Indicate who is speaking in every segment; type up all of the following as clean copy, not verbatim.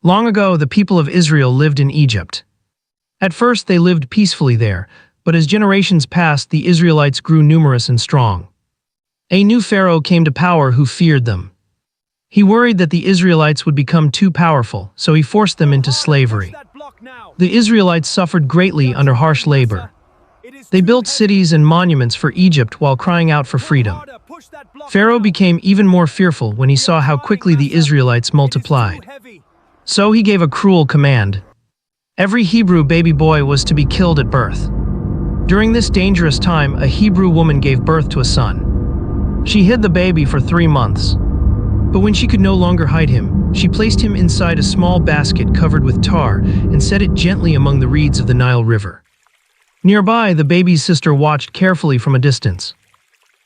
Speaker 1: Long ago, the people of Israel lived in Egypt. At first, they lived peacefully there, but as generations passed, the Israelites grew numerous and strong. A new Pharaoh came to power who feared them. He worried that the Israelites would become too powerful, so he forced them into slavery. The Israelites suffered greatly under harsh labor. They built cities and monuments for Egypt while crying out for freedom. Pharaoh became even more fearful when he saw how quickly the Israelites multiplied. So he gave a cruel command. Every Hebrew baby boy was to be killed at birth. During this dangerous time, a Hebrew woman gave birth to a son. She hid the baby for 3 months. But when she could no longer hide him, she placed him inside a small basket covered with tar and set it gently among the reeds of the Nile River. Nearby, the baby's sister watched carefully from a distance.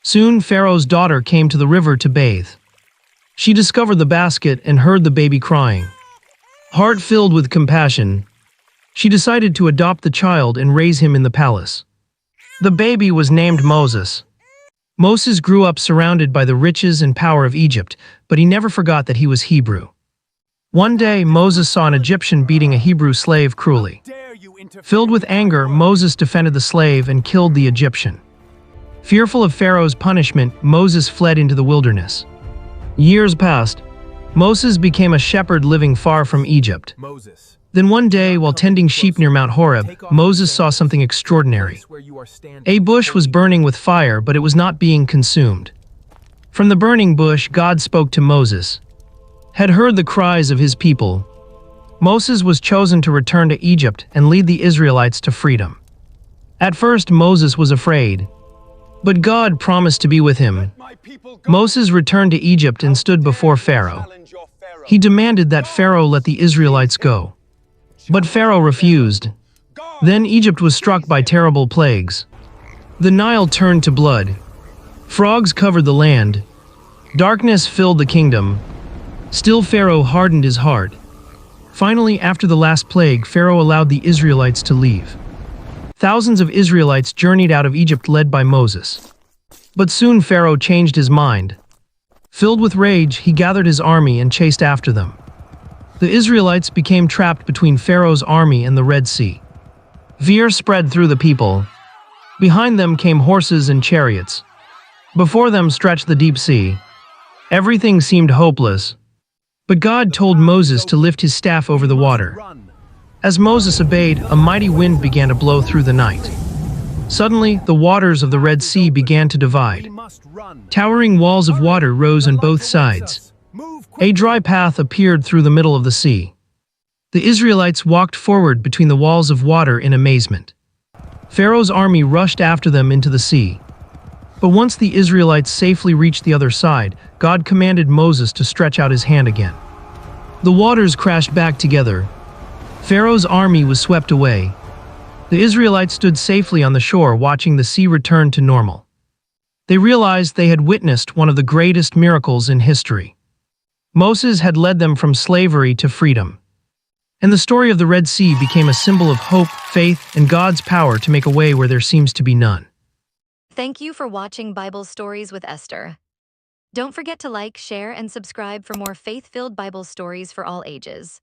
Speaker 1: Soon, Pharaoh's daughter came to the river to bathe. She discovered the basket and heard the baby crying. Heart filled with compassion, she decided to adopt the child and raise him in the palace. The baby was named Moses. Moses grew up surrounded by the riches and power of Egypt, but he never forgot that he was Hebrew. One day, Moses saw an Egyptian beating a Hebrew slave cruelly. Filled with anger, Moses defended the slave and killed the Egyptian. Fearful of Pharaoh's punishment, Moses fled into the wilderness. Years passed. Moses became a shepherd living far from Egypt. Then one day, while tending sheep near Mount Horeb, Moses saw something extraordinary. A bush was burning with fire, but it was not being consumed. From the burning bush, God spoke to Moses. Had heard the cries of his people. Moses was chosen to return to Egypt and lead the Israelites to freedom. At first, Moses was afraid, but God promised to be with him. Moses returned to Egypt and stood before Pharaoh. He demanded that Pharaoh let the Israelites go. But Pharaoh refused. Then Egypt was struck by terrible plagues. The Nile turned to blood. Frogs covered the land. Darkness filled the kingdom. Still Pharaoh hardened his heart. Finally, after the last plague, Pharaoh allowed the Israelites to leave. Thousands of Israelites journeyed out of Egypt led by Moses. But soon Pharaoh changed his mind. Filled with rage, he gathered his army and chased after them. The Israelites became trapped between Pharaoh's army and the Red Sea. Fear spread through the people. Behind them came horses and chariots. Before them stretched the deep sea. Everything seemed hopeless. But God told Moses to lift his staff over the water. As Moses obeyed, a mighty wind began to blow through the night. Suddenly, the waters of the Red Sea began to divide. Towering walls of water rose on both sides. A dry path appeared through the middle of the sea. The Israelites walked forward between the walls of water in amazement. Pharaoh's army rushed after them into the sea. But once the Israelites safely reached the other side, God commanded Moses to stretch out his hand again. The waters crashed back together. Pharaoh's army was swept away. The Israelites stood safely on the shore watching the sea return to normal. They realized they had witnessed one of the greatest miracles in history. Moses had led them from slavery to freedom. And the story of the Red Sea became a symbol of hope, faith, and God's power to make a way where there seems to be none.
Speaker 2: Thank you for watching Bible Stories with Esther. Don't forget to like, share, and subscribe for more faith-filled Bible stories for all ages.